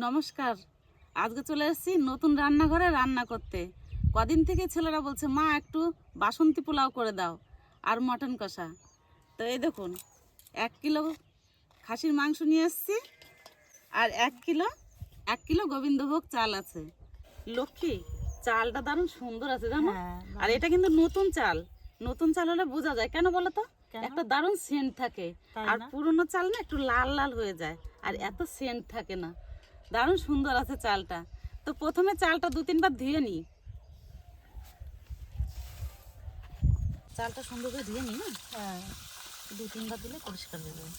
নমস্কার। আজকে চলে এসেছি নতুন রান্নাঘরে রান্না করতে। কদিন থেকে ছেলেরা বলছে মা একটু বাসন্তী পোলাও করে দাও আর মটন কষা। তো এই দেখুন 1 কিলো খাসির মাংস নিয়ে এসেছি আর 1 কিলো গোবিন্দভোগ চাল আছে। লক্ষ্মী, চালটা দারুণ সুন্দর আছে জানো। আর এটা কিন্তু নতুন চাল। নতুন চাল হলে বোঝা যায়, কেন বলো তো? একটা দারুণ সেন্ট থাকে। আর পুরনো চাল না একটু লাল লাল হয়ে যায় আর এত সেন্ট থাকে না। দারুণ সুন্দর আছে চালটা। তো প্রথমে চালটা 2-3 বার ধুয়ে নিই। চালটা সুন্দর করে ধুয়ে নিই না। হ্যাঁ, 2-3 বার দিলে পরিষ্কার হয়ে যাবে।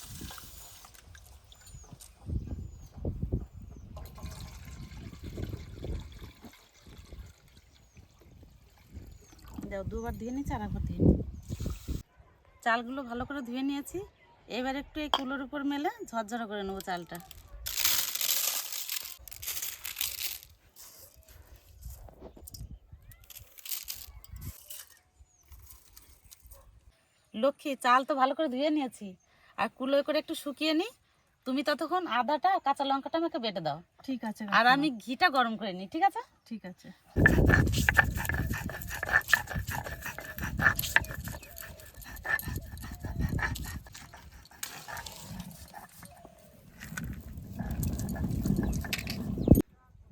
দাও, 2 বার ধুয়ে নিয়েছি আর একবার ধুয়ে নিই। চালগুলো ভালো করে ধুয়ে নিয়েছি। এবার একটু এই কুলোর উপর মেলে ঝরঝরা করে নেবো চালটা। লক্ষ্মী, চাল তো ভালো করে ধুয়ে নিয়েছি আর কুলোয় করে একটু শুকিয়ে নিই। তুমি ততক্ষণ আদাটা কাঁচা লঙ্কাটা আমাকে বেটে দাও। ঠিক আছে। আর আমি ঘিটা গরম করে নিই। ঠিক আছে? ঠিক আছে।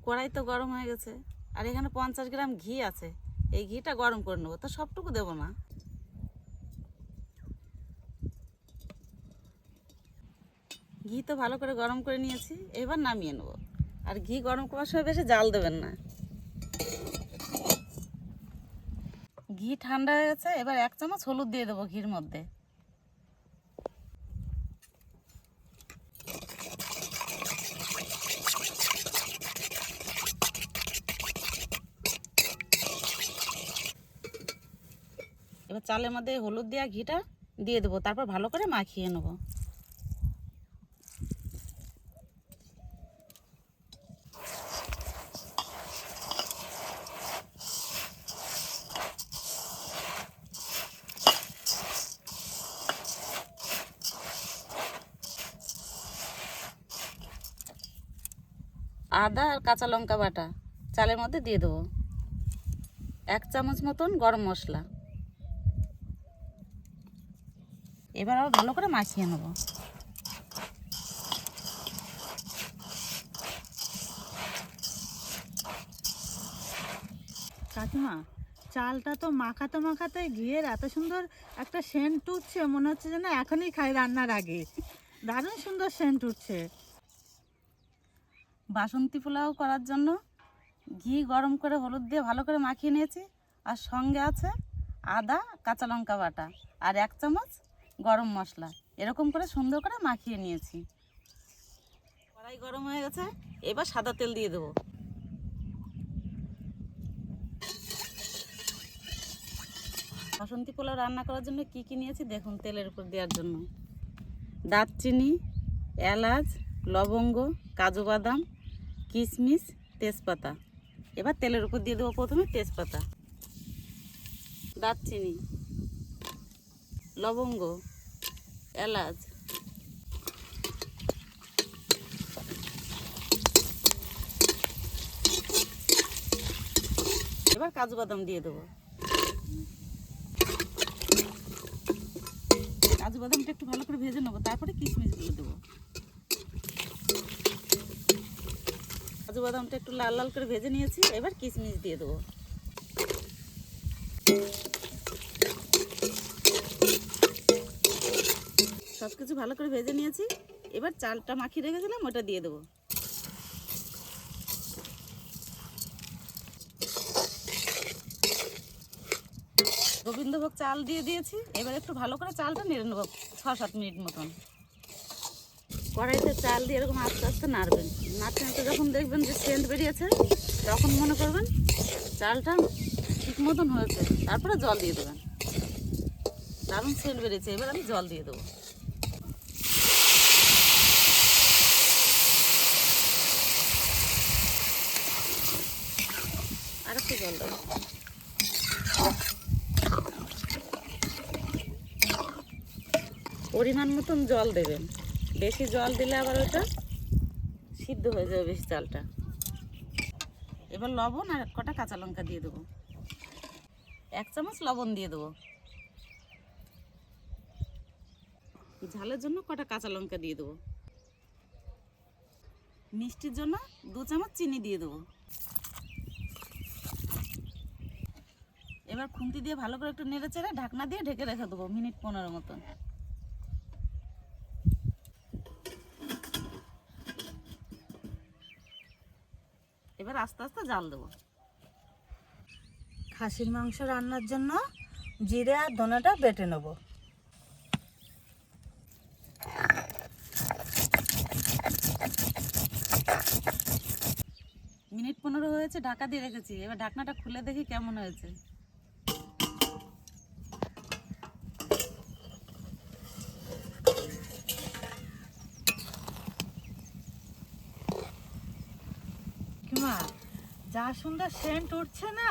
কড়াই তো গরম হয়ে গেছে আর এখানে 50 গ্রাম ঘি আছে। এই ঘিটা গরম করে নেবো, তো সবটুকু দেবো না। ঘি তো ভালো করে গরম করে নিয়েছি, এবার নামিয়ে নেবো। আর ঘি গরম করার সময় বেশি জাল দেবেন না। ঘি ঠান্ডা হয়ে গেছে, এবার 1 চামচ হলুদ দিয়ে দেবো ঘির মধ্যে। এবার চালের মধ্যে হলুদ দেওয়া ঘিটা দিয়ে দেবো, তারপর ভালো করে মাখিয়ে নেবো। আদা আর কাঁচা লঙ্কা বাটা চালের মধ্যে দিয়ে দেবো। 1 চামচ মতন গরম মশলা। এবার আবার ভালো করে মাখিয়ে নেবো। কাকিমা, চালটা তো মাখাতে মাখাতে ঘিয়ের এত সুন্দর একটা সেন্ট উঠছে, মনে হচ্ছে যেন এখনই খাই রান্নার আগে। দারুণ সুন্দর সেন্ট উঠছে। বাসন্তী পোলাও করার জন্য ঘি গরম করে হলুদ দিয়ে ভালো করে মাখিয়ে নিয়েছি। আর সঙ্গে আছে আদা কাঁচা লঙ্কা বাটা আর 1 চামচ গরম মশলা। এরকম করে সুন্দর করে মাখিয়ে নিয়েছি। কড়াই গরম হয়ে গেছে, এবার সাদা তেল দিয়ে দেবো। বাসন্তী পোলাও রান্না করার জন্য কি কি নিয়েছি দেখুন। তেলের উপর দেওয়ার জন্য দারচিনি, এলাচ, লবঙ্গ, কাজু বাদাম, কিশমিশ, তেজপাতা। এবার তেলের উপর দিয়ে দেবো প্রথমে তেজপাতা, দারচিনি, লবঙ্গ, এলাচ, এবার কাজু বাদাম দিয়ে দেবো। কাজু বাদামটা একটু ভালো করে ভেজে নেবো, তারপরে কিশমিশগুলো দেবো। কাজু বাদামটা একটু লাল লাল করে ভেজে নিয়েছি, এবার কিশমিশ দিয়ে দেবো। সব কিছু ভালো করে ভেজে নিয়েছি, এবার চালটা মাখিয়ে রেখেছিলাম ওটা দিয়ে দেবো। গোবিন্দভোগ চাল দিয়ে দিয়েছি, এবার একটু ভালো করে চালটা নেড়ে নেবো 6-7 মিনিট মতন। কড়াইতে চাল দিয়ে এরকম আস্তে আস্তে নাড়বেন। নাড়তে নাড়তে যখন দেখবেন যে সেন্ট বেরিয়েছে, তখন মনে করবেন চালটা ঠিক মতন হয়েছে, তারপরে জল দিয়ে দেবেন। দারুণ সেন্ট বেরিয়েছে, এবার আমি জল দিয়ে দেবো। আর একটু জল দেবো। পরিমাণ মতন জল দেবেন, বেশি জল দিলে আবার ওটা সিদ্ধ হয়ে যাবে বেশি চালটা। এবার লবণ আর কটা কাঁচা লঙ্কা দিয়ে দেবো, 1 চামচ লবণ দিয়ে দেবো, ঝালের জন্য কটা কাঁচা লঙ্কা দিয়ে দেবো, মিষ্টির জন্য 2 চামচ চিনি দিয়ে দেবো। এবার খুন্তি দিয়ে ভালো করে একটু নেড়ে চেড়ে ঢাকনা দিয়ে ঢেকে রেখে দেবো মিনিট 15 মতন। এবার আস্তে আস্তে জাল দেবো। খাসির মাংস রান্নার জন্য জিরে আর ধনেটা বেটে নেব। মিনিট 15 হয়েছে, ঢাকা দিয়ে রেখেছি। এবার ঢাকনাটা খুলে দেখি কেমন হয়েছে। কিমা যা সুন্দর সেন্ট উঠছে না,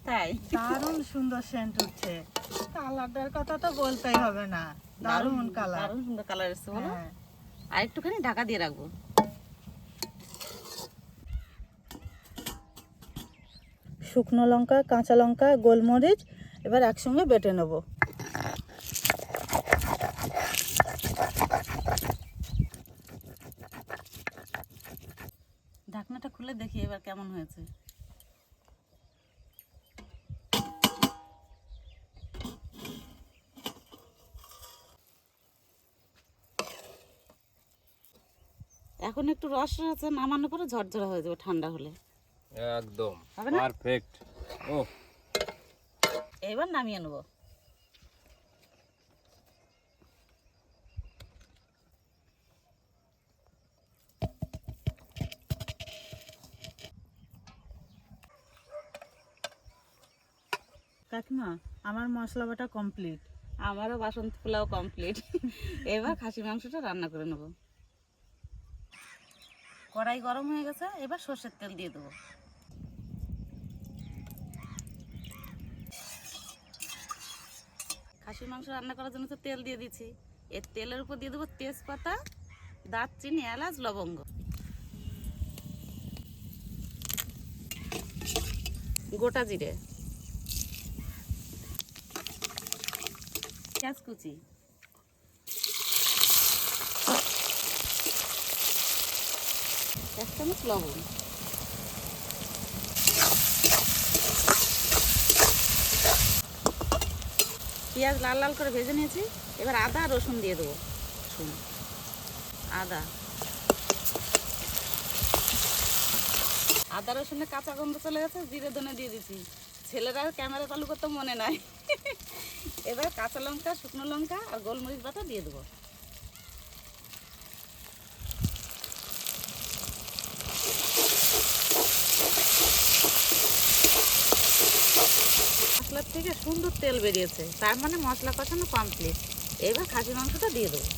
তাই দারুণ সুন্দর সেন্ট উঠছে। কালারটার কথা তো বলতেই হবে না, দারুণ কালার, দারুণ সুন্দর কালার এসছে বলো। হ্যাঁ। আর একটুখানি ঢাকা দিয়ে রাখবো। শুকনো লঙ্কা, কাঁচা লঙ্কা, গোলমরিচ এবার একসঙ্গে বেটে নেব। ঢাকনাটা খুলে দেখি এবার কেমন হয়েছে। এখন একটু রস আছে, নামানোর পরে ঝরঝরা হয়ে যাবে ঠান্ডা হলে। একদম হবে না? পারফেক্ট। ও এবার নামিয়ে নেবো। কাকিমা আমার মশলা বাটা কমপ্লিট। আমারও বাসন্তী পোলাও কমপ্লিট। এবার খাসি মাংসটা রান্না করে নেব। কড়াই গরম হয়ে গেছে, এবার সর্ষের তেল দিয়ে দেবো। খাসি মাংস রান্না করার জন্য তো তেল দিয়ে দিচ্ছি। এর তেলের উপর দিয়ে দেবো তেজপাতা, দারচিনি, এলাচ, লবঙ্গ, গোটা জিরে, পেঁয়াজ কুচি, 1 চামচ লবণ, পেঁয়াজ লাল লাল করে ভেজে নিয়েছি। এবার আদা রসুন দিয়ে দেবো। রসুন, আদা, আদা রসুনের কাঁচা গন্ধ চলে গেছে, জিরে ধনে দিয়ে দিচ্ছি। ছেলেরা ক্যামেরা চালু করতে মনে নাই। এবার কাঁচা লঙ্কা, শুকনো লঙ্কা আর গোলমরিচ বাটা দিয়ে দেবো। মশলার থেকে সুন্দর তেল বেরিয়েছে, তার মানে মশলা কষানো কমপ্লিট। এবার খাসি মাংসটা দিয়ে দেবো।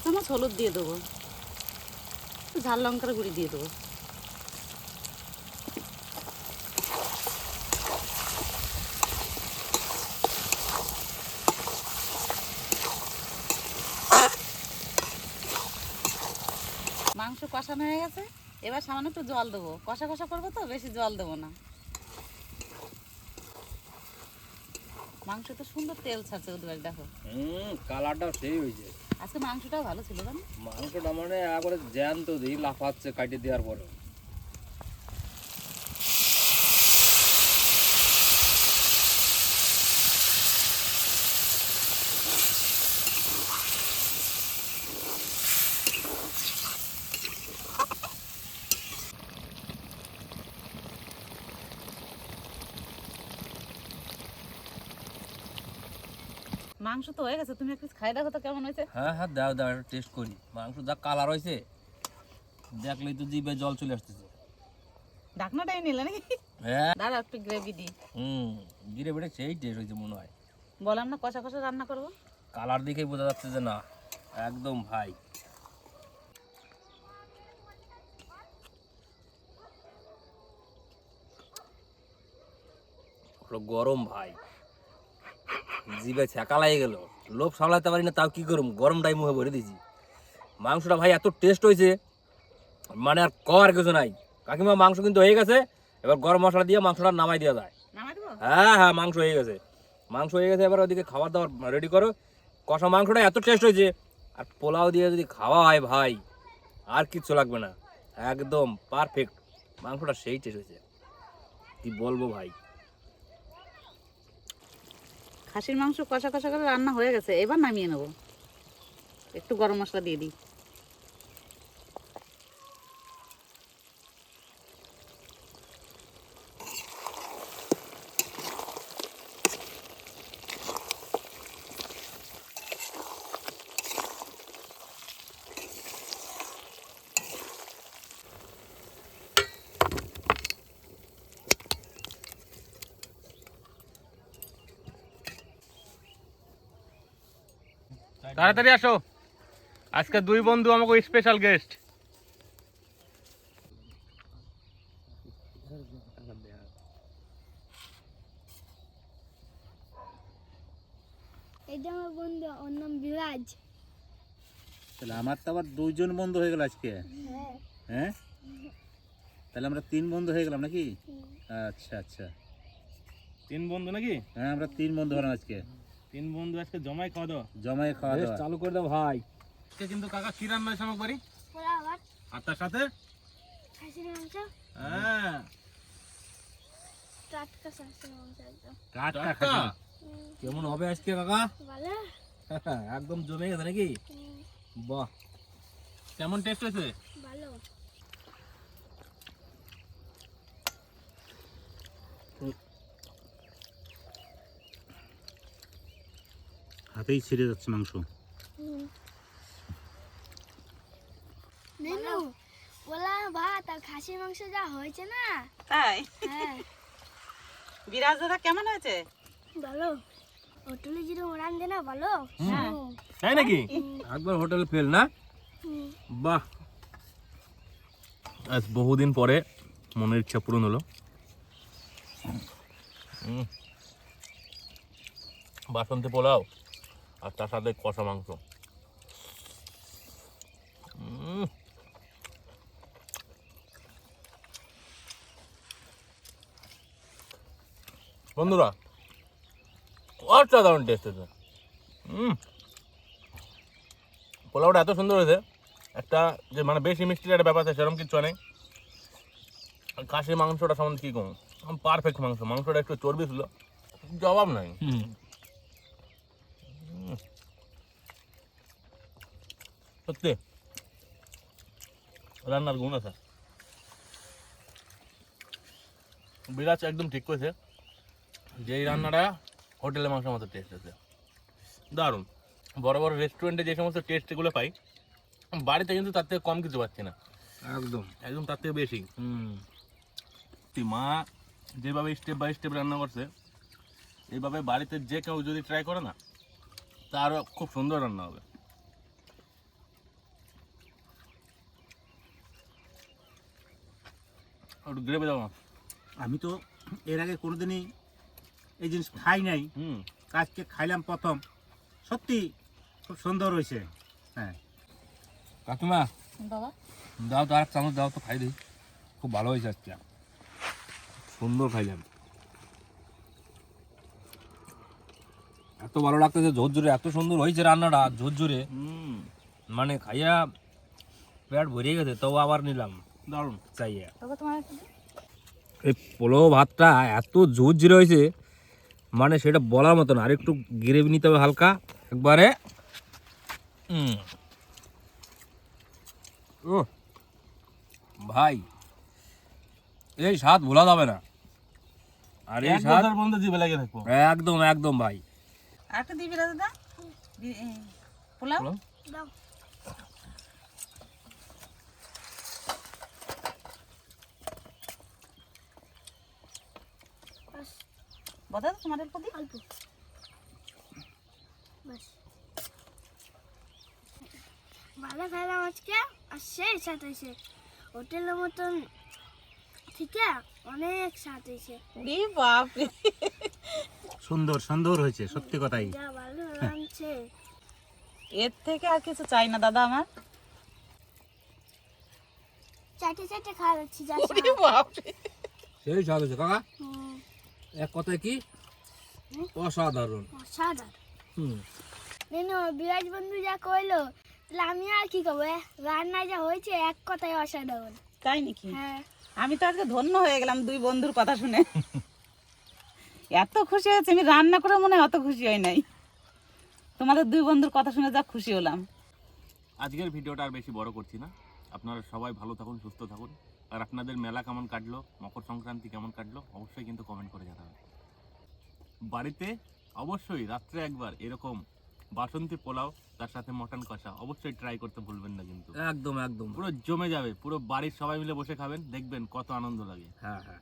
চামচ হলুদ দিয়ে দেবো, ঝাল লঙ্কার গুঁড়ি দিয়ে দেবো। মাংস কষানো হয়ে গেছে, এবার সামান্য একটু জল দেবো। কষা কষা করবো তো, বেশি জল দেবো না। মাংস তো সুন্দর তেল ছাড়ছে ওদের, দেখো। কালারটাও সেই হয়েছে। আজকে মাংসটাও ভালো ছিল জানো। মাংসটা মানে একবারে জ্যান্ত দিই লাফাচ্ছে কাটিয়ে দেওয়ার পরে। মাংস তো হয়ে গেছে, তুমি একটু খাই দেখো তো কেমন হয়েছে। হ্যাঁ হ্যাঁ, দাও দাও, একটা টেস্ট করি। মাংস যা কালার হয়েছে দেখলেই তো জিভে জল চলে আসতেছে। ঢাকনাটাই নিলে নাকি? হ্যাঁ, দাঁড়া একটু গ্রেভি দিই। জিরে বেটে সেই টেস্ট হয়েছে মনে হয়। বললাম না কষা কষা রান্না করবো। কালার দেখেই বোঝা যাচ্ছে যে না, একদম ভাই। পুরো গরম ভাই, জিভে ছ্যাঁকা লাগে গেল, লোভ সামলাতে পারি না, তাও কি করুম, গরমটাই মুখে ভরে দিয়েছি। মাংসটা ভাই এত টেস্ট হয়েছে, মানে আর কর কিছু নাই। কাকিমা মাংস কিন্তু হয়ে গেছে, এবার গরম মশলা দিয়ে মাংসটা নামাই দেওয়া যায়। নামাই দেবো? হ্যাঁ হ্যাঁ, মাংস হয়ে গেছে, মাংস হয়ে গেছে। এবার ওদিকে খাবার দাবার রেডি করো। কষা মাংসটা এত টেস্ট হয়েছে, আর পোলাও দিয়ে যদি খাওয়া হয় ভাই, আর কিচ্ছু লাগবে না, একদম পারফেক্ট। মাংসটা সেই টেস্ট হয়েছে, কি বলবো ভাই। খাসির মাংস কষা কষা করে রান্না হয়ে গেছে, এবার নামিয়ে নেবো। একটু গরম মশলা দিয়ে দিই। তাড়াতাড়ি আসো, আজকে দুই বন্ধু আমাকে স্পেশাল গেস্ট। এটা আমার বন্ধু, ওর নাম বিরাজ। তাহলে আমার তো আবার দুইজন বন্ধু হয়ে গেল আজকে। হ্যাঁ। হ্যাঁ, তাহলে আমরা 3 বন্ধু হয়ে গেলাম নাকি? আচ্ছা আচ্ছা, তিন বন্ধু নাকি? হ্যাঁ আমরা 3 বন্ধু হলাম আজকে। তিন বন্ধু আজকে জমাই খাওয়া দাওয়া। জমায়ে খাওয়া দাওয়া। চালু করে দাও ভাই। আজকে কিন্তু কাকা কি রান্না হয়েছে আমার বাড়ি, পোলাও ভাত, আর তার সাথে খাসির মাংস, হ্যাঁ টাটকা খাসির মাংস একদম। টাটকা টাটকা। খাসি। কেমন হবে আজকে কাকা? ভালো। একদম জমে গেছে নাকি? বাহ, কেমন টেস্ট হয়েছে? ভালো। হাতেই ছিঁড়ে যাচ্ছে মাংস। নেনু, পোলাও ভাত আর খাসির মাংস যা হয়েছে না। তাই? হ্যাঁ বিরাজ দাদা কেমন হয়েছে? ভালো। হোটেলে যেরকম রান্ধে না ভালো। হ্যাঁ। তাই নাকি? একবার হোটেল ফেল না? বাহ, আজ বহুদিন পরে মনের ইচ্ছা পূরণ হলো। বাসন্তী পোলাও আর তার সাথে কষা মাংস। বন্ধুরা, অসাধারণ টেস্ট হয়েছে। পোলাওটা এত সুন্দর হয়েছে, একটা যে মানে বেশি মিষ্টির একটা ব্যাপার আছে সেরকম কিছু নেই। আর খাসির মাংসটা সম্বন্ধে কী কম, পারফেক্ট মাংস। মাংসটা একটু চর্বি ছিল, জবাব নাই। সত্যি রান্নার গুণ আছে। বিরাজ একদম ঠিক করেছে যে এই রান্নাটা হোটেলে মাংসের মতো টেস্ট আছে, দারুণ। বড় বড় রেস্টুরেন্টে যে সমস্ত টেস্টগুলো পাই, বাড়িতে কিন্তু তার থেকে কম কিছু পাচ্ছি না, একদম। একদম তার থেকে বেশি। মা যেভাবে স্টেপ বাই স্টেপ রান্না করছে, এইভাবে বাড়িতে যে কেউ যদি ট্রাই করে না, তারও খুব সুন্দর রান্না হবে। একটু গ্রেভি দাও না। আমি তো এর আগে কোনোদিনই এই জিনিস খাই নাই, আজকে খাইলাম প্রথম। সত্যি খুব সুন্দর হয়েছে। হ্যাঁ কাকিমা বাবা দাও তো, আর চামচ দাও তো, খাই দিই। খুব ভালো হয়েছে আজকে, সুন্দর খাইলাম। এত ভালো লাগতেছে, ঝোরঝুরে এত সুন্দর হয়েছে রান্নাটা, ঝোরঝুরে মানে খাইয়া পেট ভরে গেছে, তবু আবার নিলাম দারুণ। চাইয়া। বাবা তোমার এই পোলাও ভাতটা এত ঝোরঝুরে হয়েছে, মানে সেটা বলার মতো না। আর একটু গ্রেভি নিতে হবে হালকা একবারে। ও ভাই, এই স্বাদ ভোলা যাবে না। আর এই স্বাদ বন্ধু জিভে লেগে থাকবো। একদম একদম ভাই। আর একটা দিই বিরাজ দাদা, পোলাও। দাও। বাস, বদা তোমার অল্প দিই। অল্প। বাস। ভালো খাইলাম আজকে, আর সেই সাথে হোটেলের মতন ঠিক অনেক স্বাদ হয়েছে। রে বাপরে, সুন্দর সুন্দর হয়েছে, সত্যি কথাই। যা ভালো রাঁধছে। এর থেকে আর কিছু চাই না দাদা আমার। চাটে চাটে খাওয়া যাচ্ছি, যা রে স্বাদ। বাপরে, সেই স্বাদ হয়েছে কাকা, হুম, এক কথায় কি অসাধারণ। অসাধারণ। হুম। নেনো বিরাজ বন্ধু যা কইলো, তাহলে আমি আর কি করবো? রান্না যা হয়েছে এক কথায় অসাধারণ। তাই নাকি? হ্যাঁ, আমি তো আজকে ধন্য হয়ে গেলাম দুই বন্ধুর কথা শুনে। এত খুশি হয়েছে, আমি রান্না করে মনে হয় অত খুশি হই নাই। তোমাদের দুই বন্ধুর কথা শুনে যা খুশি হলাম। আজকের ভিডিওটা আর বেশি বড় করছি না। আপনারা সবাই ভালো থাকুন, সুস্থ থাকুন। আর আপনাদের মেলা কেমন কাটলো, মকর সংক্রান্তি কেমন কাটলো, অবশ্যই কিন্তু কমেন্ট করে জানাবেন। বাড়িতে অবশ্যই রাত্রে একবার এরকম বাসন্তী পোলাও তার সাথে মটন কষা অবশ্যই ট্রাই করতে ভুলবেন না কিন্তু। একদম একদম। পুরো জমে যাবে, পুরো বাড়ির সবাই মিলে বসে খাবেন, দেখবেন কত আনন্দ লাগে। হ্যাঁ হ্যাঁ।